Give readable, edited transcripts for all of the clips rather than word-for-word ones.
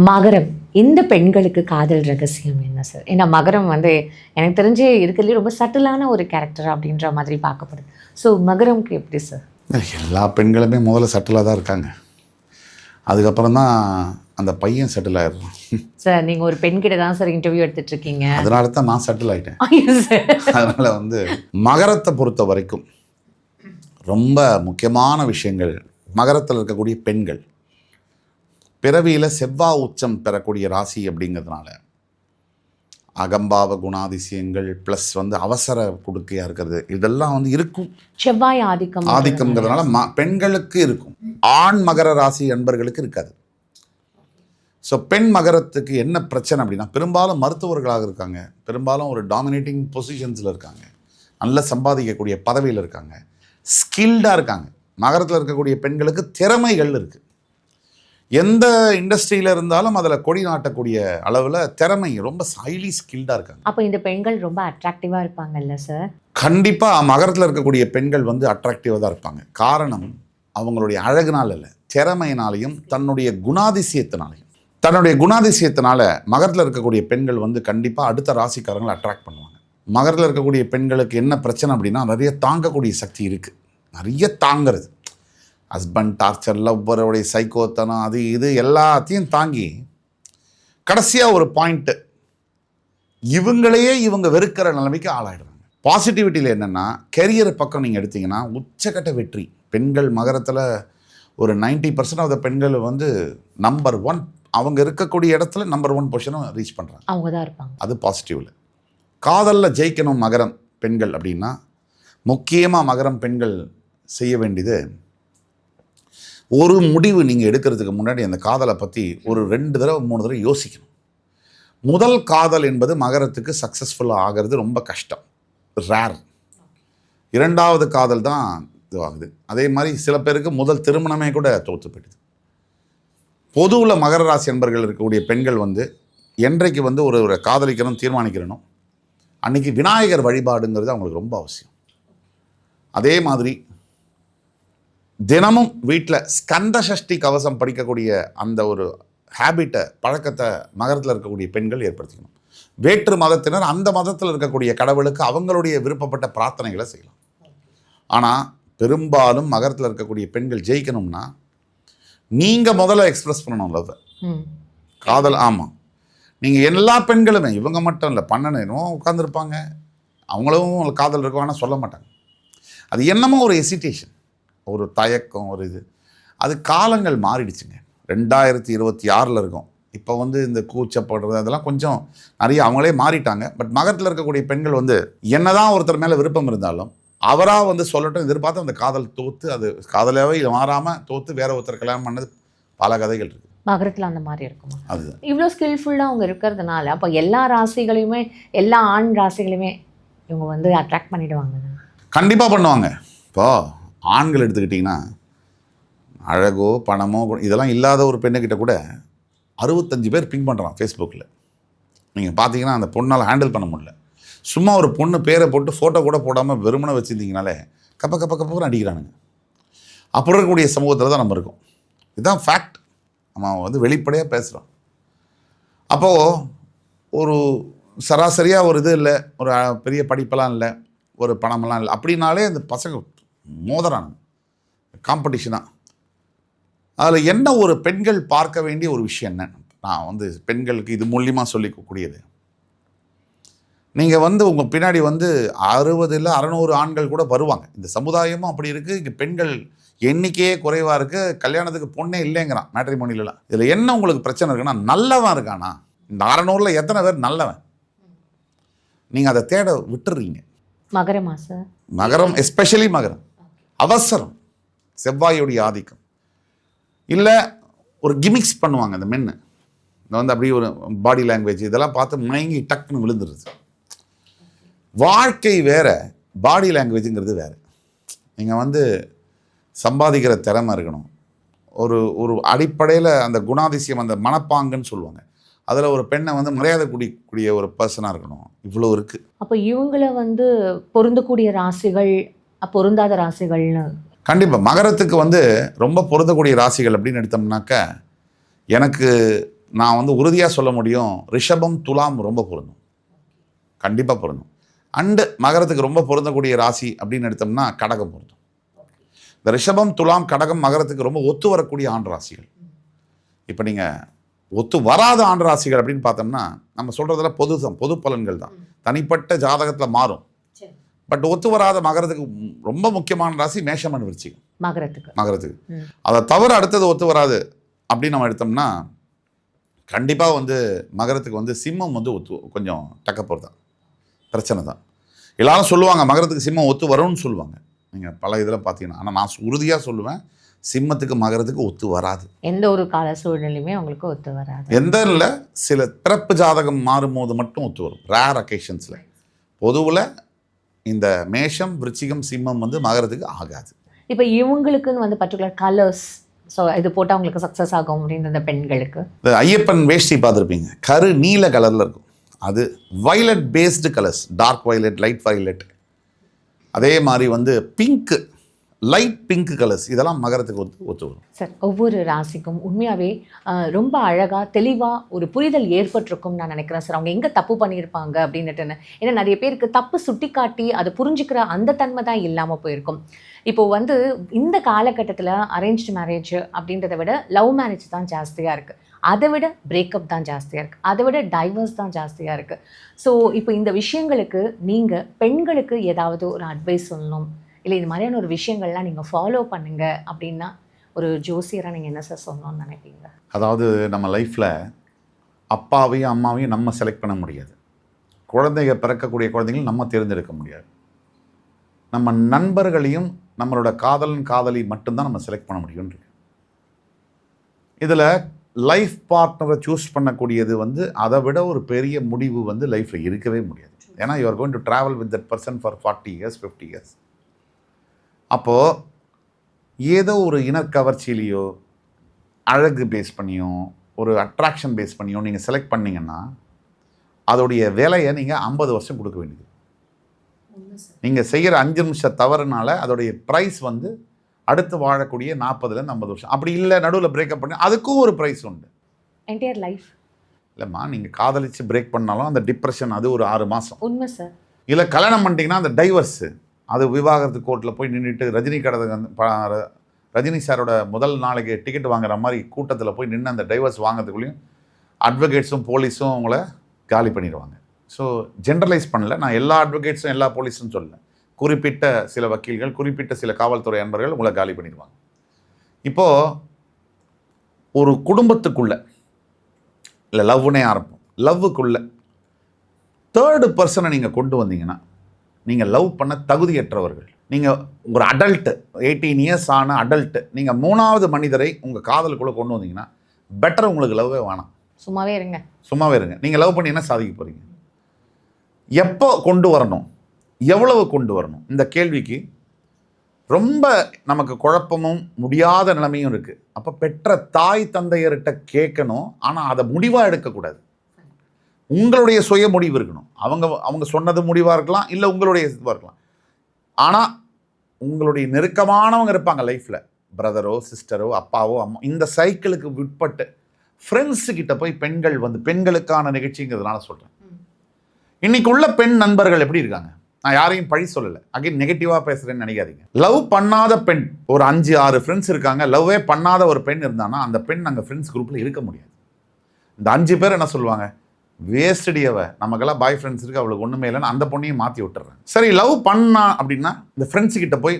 மகரம் இந்த பெண்களுக்கு காதல் ரகசியம் என்ன சார்? ஏன்னா மகரம் வந்து எனக்கு தெரிஞ்சு இருக்கிறதுலே ரொம்ப சட்டிலான ஒரு கேரக்டர் அப்படின்ற மாதிரி பார்க்கப்படுது. ஸோ மகரம்க்கு எப்படி சார்? எல்லா பெண்களுமே முதல்ல சட்டிலாக தான் இருக்காங்க. அதுக்கப்புறம் தான் அந்த பையன் செட்டில் ஆயிடுறான். சார் நீங்கள் ஒரு பெண்கிட்ட தான் சார் இன்டர்வியூ எடுத்துட்டு இருக்கீங்க. அதனால தான் நான் செட்டில் ஆகிட்டேன். அதனால் மகரத்தை பொறுத்த வரைக்கும் ரொம்ப முக்கியமான விஷயங்கள், மகரத்தில் இருக்கக்கூடிய பெண்கள் பிறவியில் செவ்வாய் உச்சம் பெறக்கூடிய ராசி அப்படிங்கிறதுனால அகம்பாவ குணாதிசயங்கள் ப்ளஸ் அவசர கொடுக்கையாக இருக்கிறது இதெல்லாம் இருக்கும். செவ்வாய் ஆதிக்கம்ங்கிறதுனால பெண்களுக்கு இருக்கும், ஆண் மகர ராசி என்பர்களுக்கு இருக்காது. ஸோ பெண் மகரத்துக்கு என்ன பிரச்சனை அப்படின்னா, பெரும்பாலும் மருத்துவர்களாக இருக்காங்க, பெரும்பாலும் ஒரு டாமினேட்டிங் பொசிஷன்ஸில் இருக்காங்க, நல்ல சம்பாதிக்கக்கூடிய பதவியில் இருக்காங்க, ஸ்கில்டாக இருக்காங்க. மகரத்தில் இருக்கக்கூடிய பெண்களுக்கு திறமைகள் இருக்குது. எந்த இண்டஸ்ட்ரியில் இருந்தாலும் அதில் கொடி நாட்டக்கூடிய அளவில் திறமை, ரொம்ப ஹைலி ஸ்கில்டாக இருக்காங்க. அப்போ இந்த பெண்கள் ரொம்ப அட்ராக்டிவாக இருப்பாங்கல்ல சார்? கண்டிப்பாக மகரத்தில் இருக்கக்கூடிய பெண்கள் அட்ராக்டிவாக தான் இருப்பாங்க. காரணம் அவங்களுடைய அழகுனால இல்லை, திறமையினாலையும் தன்னுடைய குணாதிசயத்தினால மகரத்தில் இருக்கக்கூடிய பெண்கள் கண்டிப்பாக அடுத்த ராசிக்காரங்களை அட்ராக்ட் பண்ணுவாங்க. மகரத்தில் இருக்கக்கூடிய பெண்களுக்கு என்ன பிரச்சனை அப்படின்னா, நிறைய தாங்கக்கூடிய சக்தி இருக்குது, நிறைய தாங்கிறது. ஹஸ்பண்ட் டார்ச்சர், லவ்வருடைய சைக்கோத்தனம், அது இது எல்லாத்தையும் தாங்கி கடைசியாக ஒரு பாயிண்ட்டு இவங்க வெறுக்கிற நிலைமைக்கு ஆளாயிடுறாங்க. பாசிட்டிவிட்டியில் என்னென்னா, கெரியர் பக்கம் நீங்கள் எடுத்திங்கன்னா உச்சக்கட்ட வெற்றி. பெண்கள் மகரத்தில் ஒரு 90% ஆஃப் த பெண்கள் நம்பர் 1, அவங்க இருக்கக்கூடிய இடத்துல நம்பர் 1 பொசிஷனை ரீச் பண்ணுறாங்க, அவங்க தான் இருப்பாங்க. அது பாசிட்டிவில். காதலில் ஜெயிக்கணும் மகரம் பெண்கள் அப்படின்னா, முக்கியமாக மகரம் பெண்கள் செய்ய வேண்டியது, ஒரு முடிவு நீங்கள் எடுக்கிறதுக்கு முன்னாடி அந்த காதலை பற்றி ஒரு 2 தடவை 3 தடவை யோசிக்கணும். முதல் காதல் என்பது மகரத்துக்கு சக்ஸஸ்ஃபுல்லாக ஆகிறது ரொம்ப கஷ்டம், ரேர். 2வது காதல் தான் இதுவாகுது. அதே மாதிரி சில பேருக்கு முதல் திருமணமே கூட தோற்று போயிடுது. பொதுவில் மகர ராசி என்பர்கள் இருக்கக்கூடிய பெண்கள் என்றைக்கு ஒரு காதலிக்கணும் தீர்மானிக்கிறனும் அன்றைக்கி விநாயகர் வழிபாடுங்கிறது அவங்களுக்கு ரொம்ப அவசியம். அதே மாதிரி தினமும் வீட்டில் ஸ்கந்த சஷ்டி கவசம் படிக்கக்கூடிய அந்த ஒரு ஹேபிட்டை, பழக்கத்தை மகரத்தில் இருக்கக்கூடிய பெண்கள் ஏற்படுத்திக்கணும். வேற்று மதத்தினர் அந்த மதத்தில் இருக்கக்கூடிய கடவுளுக்கு அவங்களுடைய விருப்பப்பட்ட பிரார்த்தனைகளை செய்யலாம். ஆனால் பெரும்பாலும் மகரத்தில் இருக்கக்கூடிய பெண்கள் ஜெயிக்கணும்னா நீங்கள் முதல்ல எக்ஸ்ப்ரெஸ் பண்ணணும் லவ், காதல். ஆமாம், நீங்கள் எல்லா பெண்களுமே, இவங்க மட்டும் இல்லை, 12 உட்காந்துருப்பாங்க, அவங்களும் காதல் இருக்கும், ஆனால் சொல்ல மாட்டாங்க. அது என்னமோ ஒரு எசிட்டேஷன், ஒரு தயக்கம், ஒரு இது. அது காலங்கள் மாறிடுச்சுங்க. 2026 இருக்கும். இப்போ இந்த கூச்சப்படுறது அதெல்லாம் கொஞ்சம் நிறைய அவங்களே மாறிட்டாங்க. பட் மகரத்தில் இருக்கக்கூடிய பெண்கள் என்னதான் ஒருத்தர் மேலே விருப்பம் இருந்தாலும் அவராக சொல்லட்டும் எதிர்பார்த்து அந்த காதல் தோற்று, அது காதலாகவே மாறாமல் தோற்று வேற ஒருத்தர் கல்யாணம் பண்ணது பல கதைகள் இருக்குது. மகரத்தில் அந்த மாதிரி இருக்குமா? அதுதான். இவ்வளோ ஸ்கில்ஃபுல்லாக அவங்க இருக்கிறதுனால அப்போ எல்லா ராசிகளையுமே, எல்லா ஆண் ராசிகளையுமே இவங்க அட்ராக்ட் பண்ணிடுவாங்க. கண்டிப்பாக பண்ணுவாங்க. இப்போ ஆண்கள் எடுத்துக்கிட்டிங்கன்னா, அழகோ பணமோ இதெல்லாம் இல்லாத ஒரு பெண்ணுக்கிட்ட கூட 65 பேர் பிங் பண்ணுறான் ஃபேஸ்புக்கில். நீங்கள் பார்த்தீங்கன்னா அந்த பொண்ணால் ஹேண்டில் பண்ண முடியல. சும்மா ஒரு பொண்ணு பேரை போட்டு ஃபோட்டோ கூட போடாமல் வெறுமனை வச்சுருந்தீங்கனாலே கப்பன்னு அடிக்கிறானுங்க. அப்புறம் இருக்கக்கூடிய சமூகத்தில் தான் நம்ம இருக்கோம். இதுதான் ஃபேக்ட். நம்ம வெளிப்படையாக பேசுகிறோம். அப்போது ஒரு சராசரியாக ஒரு இது இல்லை, ஒரு பெரிய படிப்பெல்லாம் இல்லை, ஒரு பணமெல்லாம் இல்லை அப்படின்னாலே அந்த பசங்க மோதறானுங்க, காம்படிஷனாக. அதில் என்ன ஒரு பெண்கள் பார்க்க வேண்டிய ஒரு விஷயம் என்ன, நான் பெண்களுக்கு இது மூலியமாக சொல்லிக்கக்கூடியது, நீங்கள் உங்கள் பின்னாடி 60 இல்லை 600 ஆண்கள் கூட வருவாங்க. இந்த சமுதாயமும் அப்படி இருக்குது. இங்கே பெண்கள் எண்ணிக்கையே குறைவாக இருக்குது. கல்யாணத்துக்கு பொண்ணே இல்லைங்கிறான் மேட்ரிமோனிலலாம். இதில் என்ன உங்களுக்கு பிரச்சனை இருக்குன்னா, நல்லவன் இருக்கானா? இந்த 600ல் எத்தனை பேர் நல்லவன்? நீங்கள் அதை தேட விட்டுறீங்க. மகரமா சார்? மகரம், எஸ்பெஷலி மகரம். அவசரம், செவ்வாயுடைய ஆதிக்கம். இல்லை ஒரு கிமிக்ஸ் பண்ணுவாங்க இந்த மென்னு. அப்படியே ஒரு பாடி லாங்குவேஜ் இதெல்லாம் பார்த்து மயங்கி டக்குன்னு விழுந்துருது. வாழ்க்கை வேறு, பாடி லாங்குவேஜுங்கிறது வேறு. நீங்கள் சம்பாதிக்கிற திறமை இருக்கணும். ஒரு அடிப்படையில் அந்த குணாதிசயம், அந்த மனப்பாங்குன்னு சொல்லுவாங்க, அதில் ஒரு பெண்ணை மரியாதை கூடிய ஒரு பர்சனாக இருக்கணும். இவ்வளோ இருக்குது. அப்போ இவங்களை பொருந்தக்கூடிய ராசிகள், பொருந்தாத ராசிகள்னு கண்டிப்பாக மகரத்துக்கு ரொம்ப பொருந்தக்கூடிய ராசிகள் அப்படின்னு எடுத்தோம்னாக்க, எனக்கு நான் வந்து உறுதியாக சொல்ல முடியும், ரிஷபம் துலாம் ரொம்ப பொருந்தும், கண்டிப்பாக பொருந்தும். அண்டு மகரத்துக்கு ரொம்ப பொருந்தக்கூடிய ராசி அப்படின்னு எடுத்தோம்னா கடகம் பொருந்தும். இந்த ரிஷபம் துலாம் கடகம் மகரத்துக்கு ரொம்ப ஒத்து வரக்கூடிய ஆண் ராசிகள். இப்போ நீங்கள் ஒத்து வராத ஆண் ராசிகள் அப்படின்னு பார்த்தோம்னா நம்ம சொல்கிறதுல பொது பலன்கள் தான், தனிப்பட்ட ஜாதகத்தில் மாறும். பட் ஒத்து வராத மகரத்துக்கு ரொம்ப முக்கியமான ராசி மேஷம் விருச்சிகம். மகரத்துக்கு அதை தவிர அடுத்தது ஒத்து வராது அப்படின்னு நம்ம எடுத்தோம்னா கண்டிப்பாக வந்து மகரத்துக்கு வந்து சிம்மம் வந்து கொஞ்சம் டக்கப்போர் தான், பிரச்சனை தான். எல்லாரும் சொல்லுவாங்க மகரத்துக்கு சிம்மம் ஒத்து வரும்னு சொல்லுவாங்க, நீங்கள் பல இதில் பார்த்தீங்கன்னா. ஆனால் நான் உறுதியாக சொல்லுவேன், சிம்மத்துக்கு மகரத்துக்கு ஒத்து வராது. எந்த ஒரு கால சூழ்நிலையுமே உங்களுக்கு ஒத்து வராது. எந்த இல்லை, சில பிறப்பு ஜாதகம் மாறும்போது மட்டும் ஒத்து வரும், ரேர் அக்கேஷன்ஸில். பொதுவில் இந்த மேஷம் விருச்சிகம் சிம்மம் வந்து மகரத்துக்கு ஆகாது. இப்போ இவங்களுக்குன்னு வந்து பர்டிகுலர் கலர்ஸ், ஸோ இது போட்டால் அவங்களுக்கு சக்ஸஸ் ஆகும் அப்படின்னு இந்த பெண்களுக்கு. இந்த ஐயப்பன் வேஷ்டி பார்த்துருப்பீங்க, கரு நீல கலரில் இருக்கும், அது violet based colours, dark violet, light violet. அதே மாதிரி வந்து பிங்க்கு, லைட் பிங்க் கலர்ஸ், இதெல்லாம் மகரத்துக்கு ஒத்து வரும். சார், ஒவ்வொரு ராசிக்கும் உண்மையாகவே ரொம்ப அழகாக தெளிவாக ஒரு புரிதல் ஏற்பட்டிருக்கும்னு நான் நினைக்கிறேன் சார். அவங்க எங்கே தப்பு பண்ணியிருப்பாங்க அப்படின்னுட்டுன்னு. ஏன்னா நிறைய பேருக்கு தப்பு சுட்டி காட்டி அதை புரிஞ்சுக்கிற அந்த தன்மை தான் இல்லாமல் போயிருக்கும். இப்போது வந்து இந்த காலகட்டத்தில் அரேஞ்ச்டு மேரேஜ் அப்படின்றத விட லவ் மேரேஜ் தான் ஜாஸ்தியாக இருக்குது, அதை விட பிரேக்கப் தான் ஜாஸ்தியாக இருக்குது, அதை விட டைவர்ஸ் தான் ஜாஸ்தியாக இருக்குது. ஸோ இப்போ இந்த விஷயங்களுக்கு நீங்கள் பெண்களுக்கு ஏதாவது ஒரு அட்வைஸ் சொல்லணும், இல்லை இது மாதிரியான ஒரு விஷயங்கள்லாம் நீங்கள் ஃபாலோ பண்ணுங்க அப்படின்னா ஒரு ஜோசியராக நீங்கள் என்ன சார் சொல்லணும்னு நினைப்பீங்க? அதாவது நம்ம லைஃப்பில் அப்பாவையும் அம்மாவையும் நம்ம செலக்ட் பண்ண முடியாது, குழந்தைங்க பிறக்கக்கூடிய குழந்தைங்களும் நம்ம தேர்ந்தெடுக்க முடியாது. நம்ம நண்பர்களையும் நம்மளோட காதலி மட்டும்தான் நம்ம செலக்ட் பண்ண முடியும்னு இருக்கு. இதில் லைஃப் பார்ட்னரை சூஸ் பண்ணக்கூடியது வந்து அதை விட ஒரு பெரிய முடிவு வந்து லைஃப்பில் இருக்கவே முடியாது. ஏன்னா you are going to travel with that person for 40 years 50 years. அப்போது ஏதோ ஒரு இனக்கவர்ச்சியிலையோ அழகு பேஸ் பண்ணியோ ஒரு அட்ராக்ஷன் பேஸ் பண்ணியோ நீங்கள் செலக்ட் பண்ணிங்கன்னா அதோடைய விலையை நீங்கள் 50 வருஷம் கொடுக்க வேண்டியது. நீங்கள் செய்கிற 5 நிமிஷம் தவறுனால அதோடைய ப்ரைஸ் வந்து அடுத்து வாழக்கூடிய 40 to 50 வருஷம். அப்படி இல்லை நடுவில் பிரேக்கப் பண்ணி அதுக்கும் ஒரு ப்ரைஸ் உண்டு, என்டையர் லைஃப். இல்லைம்மா, நீங்கள் காதலிச்சு பிரேக் பண்ணாலும் அந்த டிப்ரெஷன் அது ஒரு 6 மாதம். உண்மை சார். இல்லை கல்யாணம் பண்ணிட்டீங்கன்னா அந்த டைவர்ஸு அது விவாகரத்து கோர்ட்டில் போய் நின்றுட்டு ரஜினி சாரோட முதல் நாளைக்கு டிக்கெட் வாங்குற மாதிரி கூட்டத்தில் போய் நின்று அந்த டைவர்ஸ் வாங்கிறதுக்குள்ளேயும் அட்வொகேட்ஸும் போலீஸும் உங்களை காலி பண்ணிடுவாங்க. ஸோ ஜென்ரலைஸ் பண்ணல, நான் எல்லா அட்வொகேட்ஸும் எல்லா போலீஸும் சொல்லலை, குறிப்பிட்ட சில வக்கீல்கள் குறிப்பிட்ட சில காவல்துறை அன்பர்கள் உங்களை காலி பண்ணிடுவாங்க. இப்போது ஒரு குடும்பத்துக்குள்ளே இல்லை லவ்னே ஆரம்பம், லவ்வுக்குள்ளே தேர்டு பர்சனை நீங்கள் கொண்டு வந்தீங்கன்னா நீங்கள் லவ் பண்ண தகுதியற்றவர்கள். நீங்கள் ஒரு அடல்ட்டு 18 years ஆன அடல்ட்டு நீங்கள் 3வது மனிதரை உங்கள் காதலுக்குள்ளே கொண்டு வந்தீங்கன்னா பெட்டர், உங்களுக்கு லவ்வே வேணாம், சும்மாவே இருங்க. நீங்கள் லவ் பண்ணி என்ன சாதிக்க போகிறீங்க? எப்போ கொண்டு வரணும், எவ்வளவு கொண்டு வரணும், இந்த கேள்விக்கு ரொம்ப நமக்கு குழப்பமும் முடியாத நிலைமையும் இருக்குது. அப்போ பெற்ற தாய் தந்தையர்கிட்ட கேட்கணும், ஆனால் அதை முடிவாக எடுக்கக்கூடாது, உங்களுடைய சுய முடிவு இருக்கணும். அவங்க சொன்னது முடிவாக இருக்கலாம், இல்லை உங்களுடைய இதுவாக இருக்கலாம். ஆனால் உங்களுடைய நெருக்கமானவங்க இருப்பாங்க லைஃப்பில், பிரதரோ சிஸ்டரோ அப்பாவோ அம்மா, இந்த சைக்கிளுக்கு விட்பட்டு ஃப்ரெண்ட்ஸுக்கிட்ட போய் பெண்கள் வந்து பெண்களுக்கான நிகழ்ச்சிங்கிறதுனால சொல்கிறேன். இன்னைக்கு உள்ள பெண் நண்பர்கள் எப்படி இருக்காங்க, நான் யாரையும் பழி சொல்லலை, அகைன் நெகட்டிவாக பேசுகிறேன்னு நினைக்காதீங்க. லவ் பண்ணாத பெண் ஒரு 5-6 ஃப்ரெண்ட்ஸ் இருக்காங்க, லவ்வே பண்ணாத ஒரு பெண் இருந்தானா அந்த பெண் அங்கே ஃப்ரெண்ட்ஸ் குரூப்பில் இருக்க முடியாது. இந்த 5 பேர் என்ன சொல்லுவாங்க, வேஸ்டடியவ, நமக்கெல்லாம் பாய் ஃப்ரெண்ட்ஸ் இருக்குது, அவளுக்கு ஒன்றுமே இல்லைன்னு அந்த பொண்ணையும் மாற்றி விட்டுறேன். சரி, லவ் பண்ணா அப்படின்னா இந்த ஃப்ரெண்ட்ஸுக்கிட்ட போய்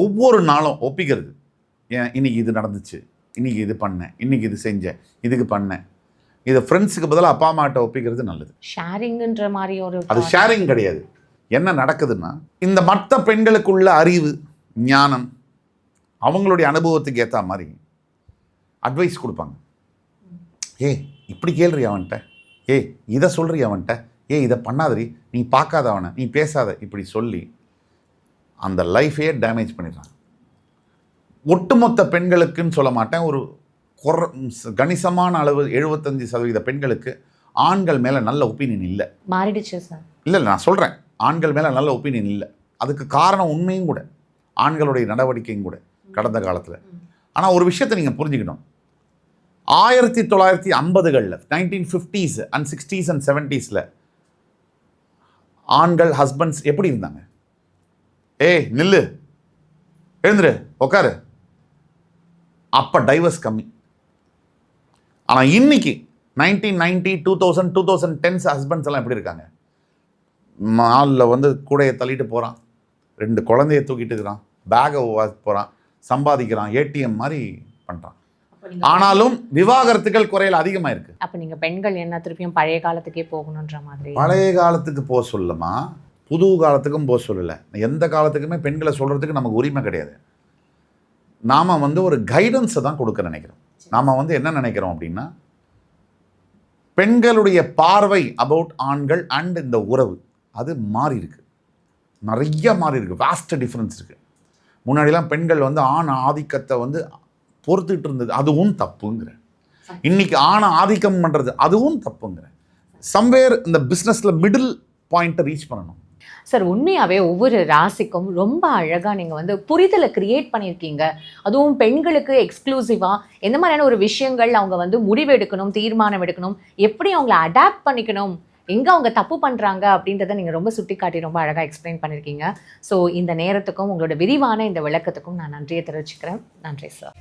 ஒவ்வொரு நாளும் ஒப்பிக்கிறது, ஏன் இன்னைக்கு இது நடந்துச்சு, இன்னைக்கு இது பண்ணேன், இன்னைக்கு இது செஞ்சேன், இதுக்கு பண்ணேன். இதை ஃப்ரெண்ட்ஸுக்கு பதிலாக அப்பா அம்மாட்ட ஒப்பிக்கிறது நல்லது. ஷேரிங்ன்ற மாதிரி அது ஷேரிங் கிடையாது. என்ன நடக்குதுன்னா இந்த மற்ற பெண்களுக்குள்ள அறிவு ஞானம் அவங்களுடைய அனுபவத்துக்கு ஏற்ற மாதிரி அட்வைஸ் கொடுப்பாங்க. இப்படி கேள்றி அவன்கிட்ட, இதை சொல்கிறீ அவன்கிட்ட, இதை பண்ணாதரி, நீ பார்க்காத அவனை, நீ பேசாத, இப்படி சொல்லி அந்த லைஃபையே டேமேஜ் பண்ணிடுறாங்க. ஒட்டுமொத்த பெண்களுக்குன்னு சொல்ல மாட்டேன், ஒரு கணிசமான அளவு 75% பெண்களுக்கு ஆண்கள் மேலே நல்ல ஒப்பீனியன் இல்லை. மாறிடுச்சு சார். இல்லை நான் சொல்கிறேன், ஆண்கள் மேலே நல்ல ஒப்பீனியன் இல்லை. அதுக்கு காரணம் உண்மையும் கூட, ஆண்களுடைய நடவடிக்கையும் கூட கடந்த காலத்தில். ஆனால் ஒரு விஷயத்தை நீங்கள் புரிஞ்சுக்கணும், 1950களில் 1950s and 60s and 70s ஆண்கள் ஹஸ்பண்ட்ஸ் எப்படி இருந்தாங்க? ஏய் நில்லு, எழுந்துரு, உக்காரு. அப்போ டைவர்ஸ் கம்மி. ஆனால் இன்னைக்கு 1990, 2000, 2010s ஹஸ்பண்ட்ஸ் எல்லாம் எப்படி இருக்காங்க? மாலில் வந்து கூடையை தள்ளிட்டு போகிறான், 2 குழந்தைய தூக்கிட்டு இருக்கிறான், பேகை போகிறான், சம்பாதிக்கிறான், ஏடிஎம் மாதிரி பண்ணுறான். ஆனாலும் விவாகரத்துகள் குறையல் அதிகமாக இருக்கு. அப்போ நீங்கள் பெண்கள் என்ன திருப்பியும் பழைய காலத்துக்கே போகணுன்ற மாதிரி? பழைய காலத்துக்கு போக சொல்லமா, புது காலத்துக்கும் போக சொல்லலை. எந்த காலத்துக்குமே பெண்களை சொல்கிறதுக்கு நமக்கு உரிமை கிடையாது. நாம் வந்து ஒரு கைடன்ஸை தான் கொடுக்க நினைக்கிறோம். நாம் வந்து என்ன நினைக்கிறோம் அப்படின்னா, பெண்களுடைய பார்வை அபவுட் ஆண்கள் அண்ட் இந்த உறவு அது மாறி இருக்கு, நிறைய மாறி இருக்கு, வாஸ்ட் டிஃப்ரென்ஸ் இருக்கு. முன்னாடிலாம் பெண்கள் வந்து ஆண் ஆதிக்கத்தை வந்து பொறுத்துட்டு இருந்தது, அதுவும் தப்புங்கிற. இன்னைக்கு ஆணை ஆதிக்கம் பண்ணுறது அதுவும் தப்புங்கிற. சம்வேர் இந்த பிஸ்னஸில் மிடில் பாயிண்ட்டை ரீச் பண்ணணும். சார், உண்மையாகவே ஒவ்வொரு ராசிக்கும் ரொம்ப அழகாக நீங்கள் வந்து புரிதலை கிரியேட் பண்ணியிருக்கீங்க. அதுவும் பெண்களுக்கு எக்ஸ்க்ளூசிவாக எந்த மாதிரியான ஒரு விஷயங்கள் அவங்க வந்து முடிவு எடுக்கணும், தீர்மானம் எடுக்கணும், எப்படி அவங்கள அடாப்ட் பண்ணிக்கணும், எங்கே அவங்க தப்பு பண்ணுறாங்க அப்படின்றத நீங்கள் ரொம்ப சுட்டி காட்டி ரொம்ப அழகாக எக்ஸ்பிளைன் பண்ணியிருக்கீங்க. ஸோ இந்த நேரத்துக்கும் உங்களோட விரிவான இந்த விளக்கத்துக்கும் நான் நன்றியை தெரிவிச்சுக்கிறேன். நன்றி சார்.